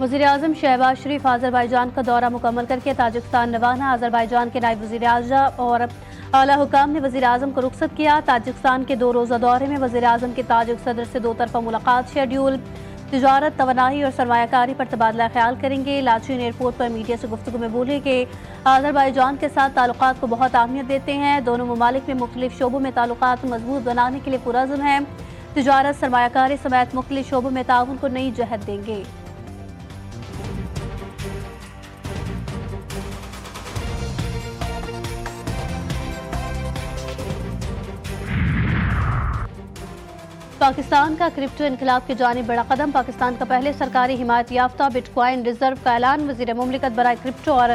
वज़ीर-ए-आज़म शहबाज शरीफ अज़रबैजान का दौरा मुकम्मल करके ताजिकिस्तान रवाना। अज़रबैजान के नायब वज़ीर-ए-आज़म और आला हुकाम ने वज़ीर-ए-आज़म को रुखसत किया। ताजिकिस्तान के 2 रोज़ा दौरे में वज़ीर-ए-आज़म की ताजिक सदर से 2 तरफ़ा मुलाकात शेड्यूल। तिजारत, तवानाई और सरमायाकारी पर तबादला ख्याल करेंगे। लाचीन एयरपोर्ट पर मीडिया से गुफ्तगू में बोले कि अज़रबैजान के साथ ताल्लुकात को बहुत अहमियत देते हैं। दोनों ममालिक में मुख्तलिफ शोबों में ताल्लुकात मजबूत बनाने के लिए पुरअज़्म हैं। तिजारत, सरमायाकारी समेत मुख्तलिफ शोबों में ताउन को नई जहत देंगे। पाकिस्तान का क्रिप्टो इनकलाब की जानिब बड़ा कदम। पाकिस्तान का पहले सरकारी हिमायत याफ्ता बिटकॉइन रिजर्व का ऐलान। वज़ीर मुमलिकत बराए क्रिप्टो और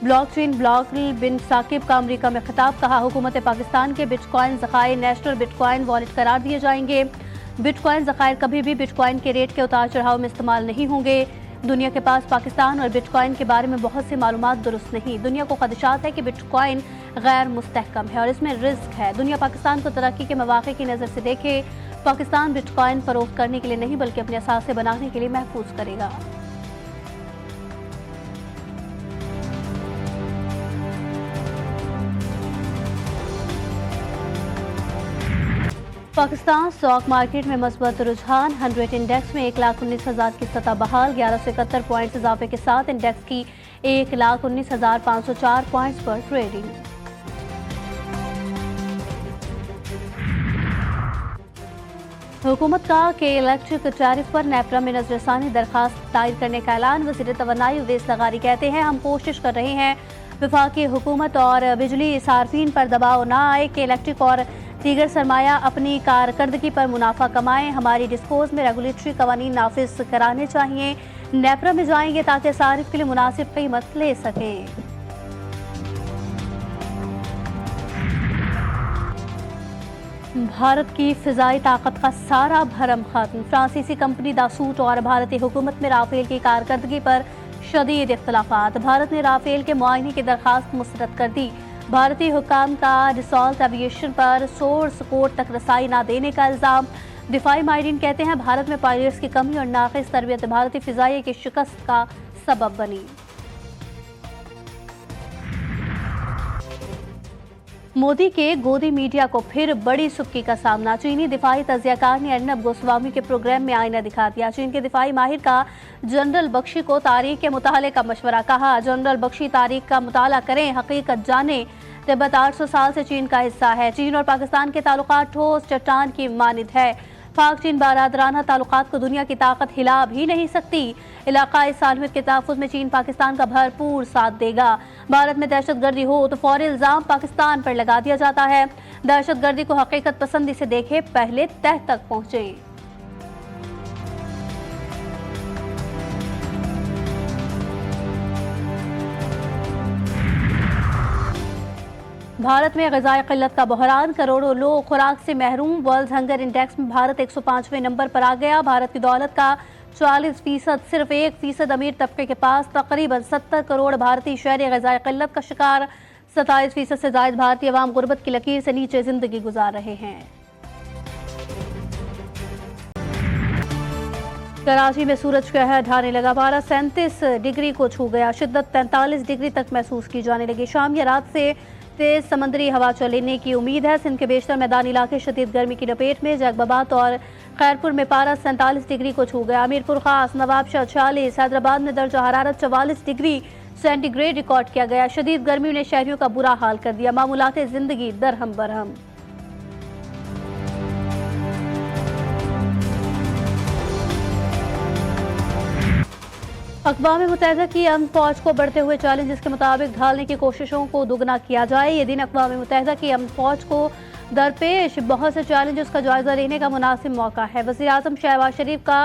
ब्लॉकचेन बिलावल बिन साकिब का अमरीका में खिताब। कहा, हुकूमत पाकिस्तान के बिटकॉइन ज़खायर नेशनल बिटकॉइन वॉलेट करार दिए जाएंगे। बिटकॉइन ज़खायर कभी भी बिटकॉइन के रेट के उतार चढ़ाव में इस्तेमाल नहीं होंगे। दुनिया के पास पाकिस्तान और बिटकॉइन के बारे में बहुत सी मालूमात दुरुस्त नहीं। दुनिया को खदशात है कि बिटकॉइन गैर मुस्तहकम है और इसमें रिस्क है। दुनिया पाकिस्तान को तरक्की के मौके की नज़र से देखे। पाकिस्तान बिटकॉइन फरोख्त करने के लिए नहीं बल्कि अपने असासे बनाने के लिए महफूज करेगा। पाकिस्तान स्टॉक मार्केट में मस्बत रुझान। 100 इंडेक्स में 1,19,000 की सतह बहाल। 1171 पॉइंट्स इजाफे के साथ इंडेक्स की 1,19,504 पॉइंट्स पर ट्रेडिंग। हुकूमत का के इलेक्ट्रिक टैरिफ पर नेपरा में नजरसानी दरखास्त दायर करने का ऐलान। वज़ीर तवानाई उवैस लगारी कहते हैं, हम कोशिश कर रहे हैं वफाकी हुकूमत और बिजली सार्फिन पर दबाव ना आए कि इलेक्ट्रिक और दीगर सरमाया अपनी कारकर्दगी पर मुनाफा कमाएं। हमारी डिस्कोज में रेगुलेटरी कवानीन नाफिज कराने चाहिए। नेपरा में जाएंगे ताकि सारिफ के लिए मुनासिब कीमत ले सकें। भारत की फिजाई ताकत का सारा भरम खत्म। फ्रांसीसी कंपनी दासूट और भारतीय हुकूमत में राफेल की कारकर्दगी पर शदीद इख्तलाफात। भारत ने राफेल के मुआयने की दरखास्त मुस्तरद कर दी। भारतीय हुकाम का डिसॉल्ट एविएशन पर सोर्स कोड तक रसाई न देने का इल्ज़ाम। दिफाई माहिरीन कहते हैं, भारत में पायलट्स की कमी और नाक़िस तरबियत भारतीय फिजाई की शिकस्त का सबब बनी। मोदी के गोदी मीडिया को फिर बड़ी सुक्की का सामना। चीनी दिफाई तजियाकार ने अर्नब गोस्वामी के प्रोग्राम में आईना दिखा दिया। चीन के दिफाई माहिर का जनरल बख्शी को तारीख के मुताले का मशवरा। कहा, जनरल बख्शी तारीख का मुताला करें, हकीकत जाने। तिब्बत 800 साल से चीन का हिस्सा है। चीन और पाकिस्तान के ताल्लुकात ठोस चट्टान की मानिद है। पाक चीन बारादराना ताल्लुकात को दुनिया की ताकत हिला भी नहीं सकती। इलाकाई सालमियत के तहफ़्फ़ुज़ में चीन पाकिस्तान का भरपूर साथ देगा। भारत में दहशतगर्दी हो तो फौरी इल्ज़ाम पाकिस्तान पर लगा दिया जाता है। दहशतगर्दी को हकीकत पसंदी से देखे, पहले तह तक पहुंचे। भारत में ग़िज़ाई क़िल्लत का बहरान। करोड़ों लोग खुराक से महरूम। वर्ल्ड हंगर इंडेक्स में भारत 105वें नंबर पर आ गया। भारत की दौलत का 40% सिर्फ 1% अमीर तबके के पास। तकरीबन 70 करोड़ भारतीय शहरी ग़िज़ाई क़िल्लत का शिकार। 27% से ज़ायद भारतीय अवाम गुर्बत की लकीर से नीचे जिंदगी गुजार रहे हैं। कराची में सूरज कहर ढाने लगा। पारा 37 डिग्री को छू गया। शिद्दत 43 डिग्री तक महसूस की जाने लगी। शाम या रात से तेज समंदरी हवा चलने की उम्मीद है। सिंध के बेशतर मैदानी इलाके शदीद गर्मी की लपेट में। जैकबाबाद और खैरपुर में पारा 47 डिग्री को छू गया। मीरपुर खास, नवाबशाह 46, हैदराबाद में दर्जा हरारत 44 डिग्री सेंटीग्रेड रिकॉर्ड किया गया। शदीद गर्मी ने शहरियों का बुरा हाल कर दिया। मामूलात जिंदगी दरहम बरहम। अक़वाम मुत्तहिदा की अमन फौज को बढ़ते हुए चैलेंजेस के मुताबिक ढालने की कोशिशों को दुगना किया जाए। ये दिन अक़वाम मुत्तहिदा की अमन फौज को दरपेश बहुत से चैलेंजेस का जायजा लेने का मुनासिब मौका है। वज़ीर-ए-आज़म शहबाज शरीफ का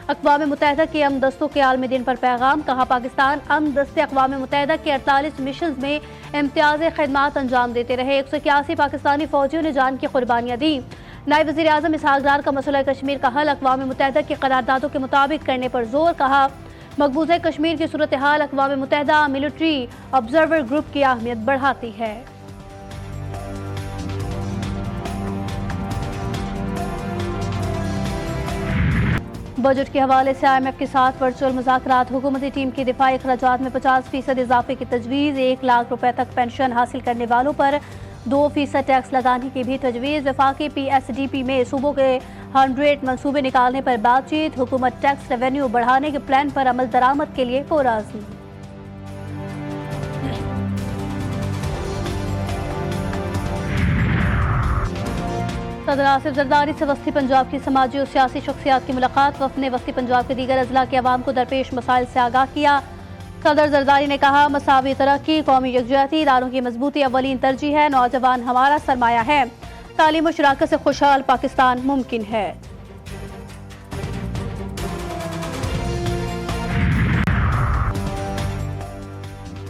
अक़वाम मुत्तहिदा के अमन दस्तों के आलमी दिन पर पैगाम। कहा, पाकिस्तान अमन दस्ते अक़वाम मुत्तहिदा के 48 मिशन में इम्तियाज़ी खिदमात अंजाम देते रहे। 181 पाकिस्तानी फौजियों ने जान की कुर्बानियाँ दी। नायब वज़ीर-ए-आज़म इसहाक़ डार का मसला कश्मीर का हल अक़वाम मुत्तहिदा की करारदादों के मुताबिक करने पर जोर। कहा, मकबूज़ा कश्मीर की सूरत हाल अक़वाम मुत्तहिदा मिलिट्री ऑब्जर्वर ग्रुप की अहमियत बढ़ाती है। बजट के हवाले से IMF के साथ वर्चुअल मुज़ाकरात। हुकूमती टीम की दिफाई अखराजात में 50% इजाफे की तजवीज़। 1 लाख रुपए तक पेंशन हासिल करने वालों पर 2% टैक्स लगाने की भी तजवीज़। वफाकी PSDP में सूबों के 100 मनसूबे निकालने पर बातचीत। हुकूमत टैक्स रेवेन्यू बढ़ाने के प्लान पर अमल दरामद के लिए पुरअज़्म। सदर आसिफ जरदारी से वस्ती पंजाब की समाजी और सियासी शख्सियात की मुलाकात। वफ़द ने वस्ती पंजाब के दीगर अजला के अवाम को दरपेश मसाइल से आगाह किया। सदर जरदारी ने कहा, मसावी तरक्की, कौमी यकजहती, इदारों की मजबूती अव्वलीन तरजीह है। नौजवान हमारा सरमाया है। तालीम और शराकत से खुशहाल पाकिस्तान मुमकिन है।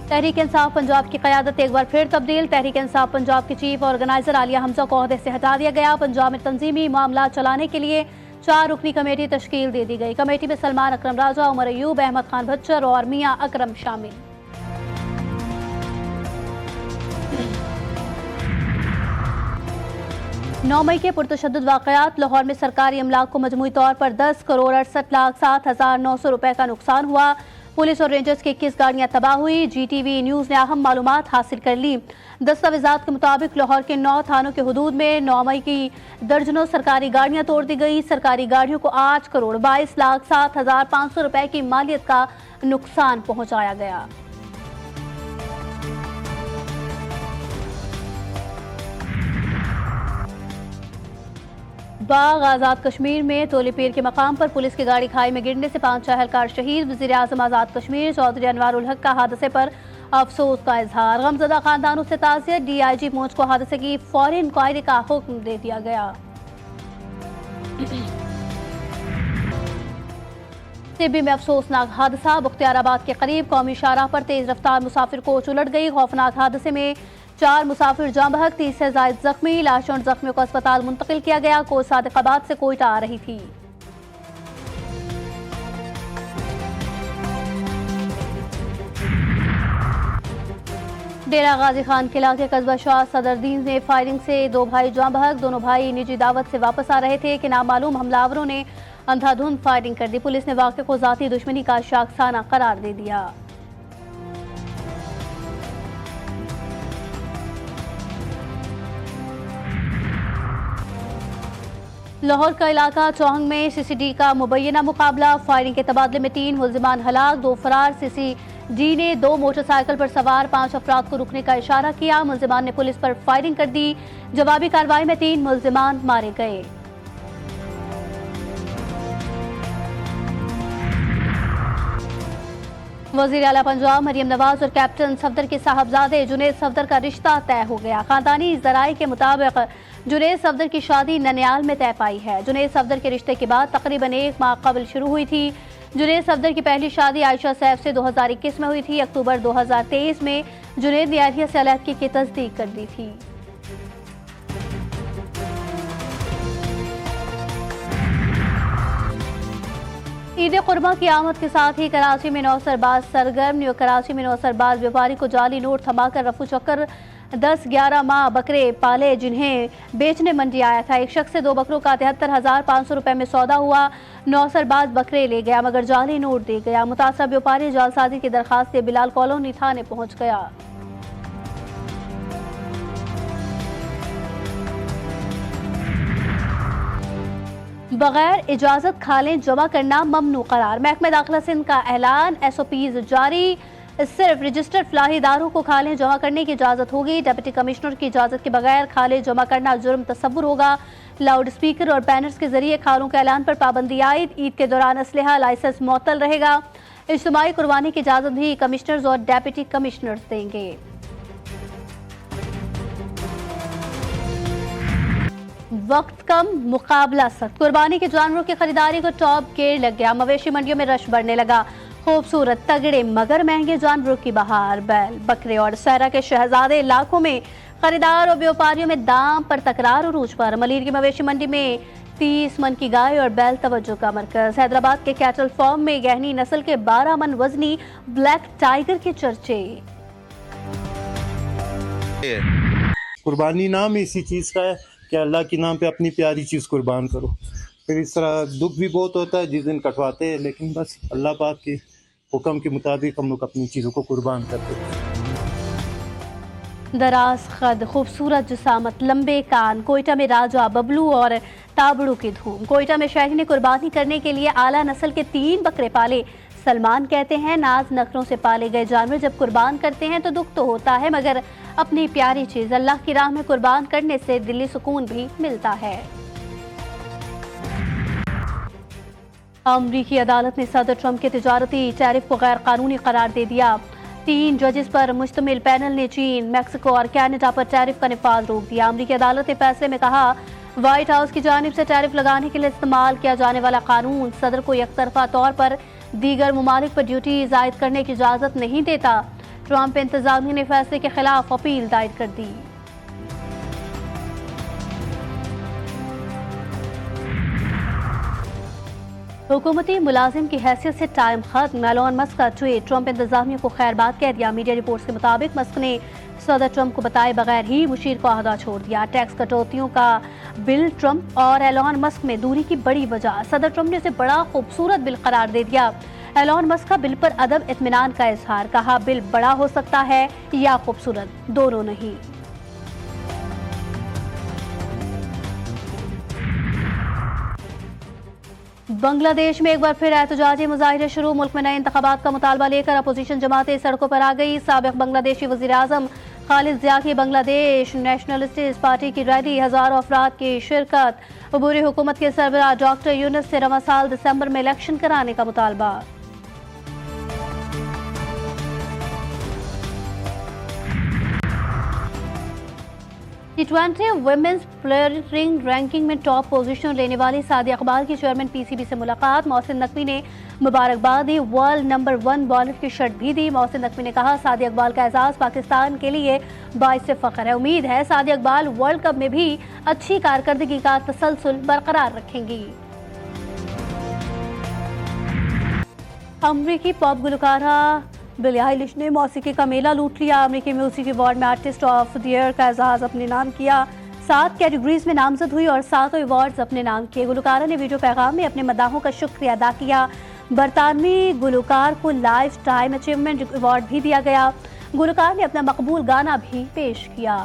तहरीक इंसाफ पंजाब की क़यादत एक बार फिर तब्दील। तहरीक इंसाफ पंजाब की चीफ ऑर्गेनाइजर आलिया हमजा को ओहदे से हटा दिया गया। पंजाब में तंजीमी मामला चलाने के लिए 4 रुकनी कमेटी तश्कील दे दी गई। कमेटी में सलमान अकरम राजा, उमर अयूब, अहमद खान भच्चर और मियां अकरम शामिल। नौ मई के पुरतशद्दुद वाक़यात। लाहौर में सरकारी अमलाक को मजमूई तौर पर 10 करोड़ 68,07,900 रुपए का नुकसान हुआ। पुलिस और रेंजर्स की 21 गाड़ियां तबाह हुई। GTV न्यूज़ ने अहम मालूमात हासिल कर ली। दस्तावेजात के मुताबिक लाहौर के 9 थानों के हुदूद में 9 मई की दर्जनों सरकारी गाड़ियां तोड़ दी गई। सरकारी गाड़ियों को 8 करोड़ 22,07,500 रुपए की मालियत का नुकसान पहुंचाया गया। बाग आज़ाद कश्मीर में तोली पीर के मकाम पर पुलिस की गाड़ी खाई में गिरने से 5 अहलकार शहीद। वज़ीर आज़म आज़ाद कश्मीर चौधरी अनवारुल हक का हादसे पर अफसोस का इजहार। गमज़दा खानदानों से ताज़ियत। DIG मौज को हादसे की फौरी इंक्वायरी का हुक्म दे दिया गया। सिब्बी में अफसोसनाक हादसा। बख्तियाराबाद के करीब कौमी शाहराह पर तेज रफ्तार मुसाफिर कोच उलट गई। खौफनाक हादसे में 4 मुसाफिर जाँ बहक, 30 से ज़ायद जख्मी। लाशों और जख्मियों को अस्पताल मुंतकिल किया गया। कोच सादिकाबाद से कोयटा आ रही थी। डेरा गाजी खान किला के कस्बा शाह सदरदीन में फायरिंग से 2 भाई जाँ बहक। दोनों भाई निजी दावत से वापस आ रहे थे कि नामालूम हमलावरों ने अंधाधुंध फायरिंग कर दी। पुलिस ने वाक़े को ज़ाती दुश्मनी का शाखसाना करार दे दिया। लाहौर का इलाका चौहंग में CCD का मुबैना मुकाबला। फायरिंग के तबादले में 3 मुल्जिमान हलाक, 2 फरार। CCD ने 2 मोटरसाइकिल पर सवार 5 अफराद को रुकने का इशारा किया। मुल्जिमान ने पुलिस पर फायरिंग कर दी। जवाबी कार्रवाई में 3 मुल्जिमान मारे गए। वज़ीर आला पंजाब मरियम नवाज और कैप्टन सफदर के साहबजादे जुनैद सफदर का रिश्ता तय हो गया। खानदानी ज़राए के मुताबिक जुनैद सफदर की शादी ननियाल में तय पाई है। जुनैद सफदर के रिश्ते की बात तकरीबन 1 माह कबल शुरू हुई थी। जुनैद सफदर की पहली शादी आयशा सैफ से 2021 में हुई थी। अक्टूबर 2023 में जुनैद ने आलिया से अलहदगी की तस्दीक कर दी थी। ईद कुर्बा की आमद के साथ ही कराची में नौसरबाज सरगर्म। न्यू कराची में नौसरबाज व्यापारी को जाली नोट थमाकर रफू चक्कर 10-11 माह बकरे पाले जिन्हें बेचने मंडी आया था। एक शख्स से 2 बकरों का 73,500 रुपए में सौदा हुआ। नौसरबाज बकरे ले गया मगर जाली नोट दे गया। मुतासब व्यापारी जालसाजी की दरखास्त से बिलाल कॉलोनी थाने पहुंच गया। बगैर इजाजत खालें जमा करना ममनू करार। महकमे दाखिला सिंध का ऐलान। SOPs जारी। सिर्फ रजिस्टर्ड फलाहीदारों को खालें जमा करने की इजाज़त होगी। डिप्टी कमिश्नर की इजाज़त के बगैर खालें जमा करना जुर्म तस्वुर होगा। लाउड स्पीकर और बैनर्स के जरिए खालों के ऐलान पर पाबंदी आयद। ईद के दौरान असलहा लाइसेंस मुअत्तल रहेगा। इज्तिमाई कुर्बानी की इजाज़त भी कमिश्नर्स और डिप्टी कमिश्नर्स देंगे। वक्त कम, मुकाबला सख्त। कुर्बानी के जानवरों की खरीदारी को टॉप गियर लग गया। मवेशी मंडियों में रश बढ़ने लगा। खूबसूरत, तगड़े मगर महंगे जानवरों की बहार। बैल, बकरे और सहरा के शहजादे इलाकों में खरीदार और व्यापारियों में दाम पर तकरार उरूज पर। मलीर की मवेशी मंडी में 30 मन की गाय और बैल तवज्जो का मरकज। हैदराबाद के कैटल फार्म में गहनी नस्ल के 12 मन वजनी ब्लैक टाइगर के चर्चे। कुर्बानी नाम इसी चीज़ का है कि अल्लाह के नाम पे अपनी प्यारी चीज़ कुर्बान करो। फिर इस तरह दुख भी बहुत होता है जिस दिन कटवाते हैं, लेकिन बस अल्लाह पाक के हुक्म के मुताबिक हम लोग अपनी चीज़ों को कुर्बान करते हैं। दराज कद, खूबसूरत जिसामत, लंबे कान, कोयटा में राजा, बबलू और ताबड़ू की धूम। कोयटा में शहरी ने कुर्बानी करने के लिए आला नस्ल के 3 बकरे पाले। सलमान कहते हैं नाज नखरों से पाले गए जानवर जब कुर्बान करते हैं तो दुख तो होता है, मगर अपनी प्यारी चीज अल्लाह की राह में कुर्बान करने से दिली सुकून भी मिलता है। अमरीकी अदालत ने सदर ट्रंप के तिजारती टैरिफ को गैर कानूनी करार दे दिया। 3 जजेस पर मुश्तमिल पैनल ने चीन, मैक्सिको और कनाडा पर टैरिफ का निफाज रोक दिया। अमरीकी अदालत ने फैसले में कहा व्हाइट हाउस की जानिब से टैरिफ लगाने के लिए इस्तेमाल किया जाने वाला कानून सदर को एकतरफा तौर पर दीगर मुमालिक पर ड्यूटी जायद करने की इजाजत नहीं देता। ट्रंप इंतजामिया ने फैसले के खिलाफ अपील दायर कर दी। हुकूमती मुलाजिम की हैसियत से टाइम खत्म। एलोन मस्क का ट्वीट, ट्रंप इंतजामिया को खैरबाद कह दिया। मीडिया रिपोर्ट्स के मुताबिक मस्क ने सदर ट्रंप को बताए बगैर ही मुशीर को अहदा छोड़ दिया। टैक्स कटौतियों का बिल ट्रंप और एलोन मस्क में दूरी की बड़ी वजह। सदर ट्रंप ने इसे बड़ा खूबसूरत बिल करार दे दिया। एलोन मस्क का बिल पर अदब इत्मीनान का इजहार, कहा बिल बड़ा हो सकता है या खूबसूरत, दोनों नहीं। बांग्लादेश में एक बार फिर एहतजाजी मुजाहिरे शुरू। मुल्क में नए इंतखाबात का मुतालबा लेकर अपोजिशन जमातें सड़कों पर आ गई। साबिक बांग्लादेशी वजीर आजम खालिद जिया की बांग्लादेश नेशनलिस्ट पार्टी की रैली, हजारों अफराद की शिरकत। अबूरी हुकूमत के सरबराह डॉक्टर यूनुस से रवां साल दिसंबर में इलेक्शन कराने का मुतालबा। T20 वुमेन्स प्लेयर रैंकिंग में टॉप पोजीशन लेने वाली सादिया इकबाल की चेयरमैन पीसीबी से मुलाकात। मोहसिन नकवी ने मुबारकबाद दी, वर्ल्ड नंबर 1 बॉलर की शर्ट भी दी। मोहसिन नकवी ने कहा सादिया इकबाल का एजाज पाकिस्तान के लिए बाइस फख्र है। उम्मीद है सादिया इकबाल वर्ल्ड कप में भी अच्छी कारकर्दगी का तसलसल बरकरार रखेंगी। अमरीकी पॉप गुलकारा बिली आइलिश ने मौसीकी का मेला लूट लिया। अमेरिकी म्यूजिक अवार्ड में आर्टिस्ट ऑफ द ईयर का एजाज अपने नाम किया। 7 कैटेगरीज में नामजद हुई और 7 अवार्ड्स अपने नाम किए। गुलकारा ने वीडियो पैगाम में अपने मदाहों का शुक्रिया अदा किया। बरतानवी गुलकार को लाइफ टाइम अचीवमेंट अवार्ड भी दिया गया। गुलकार ने अपना मकबूल गाना भी पेश किया।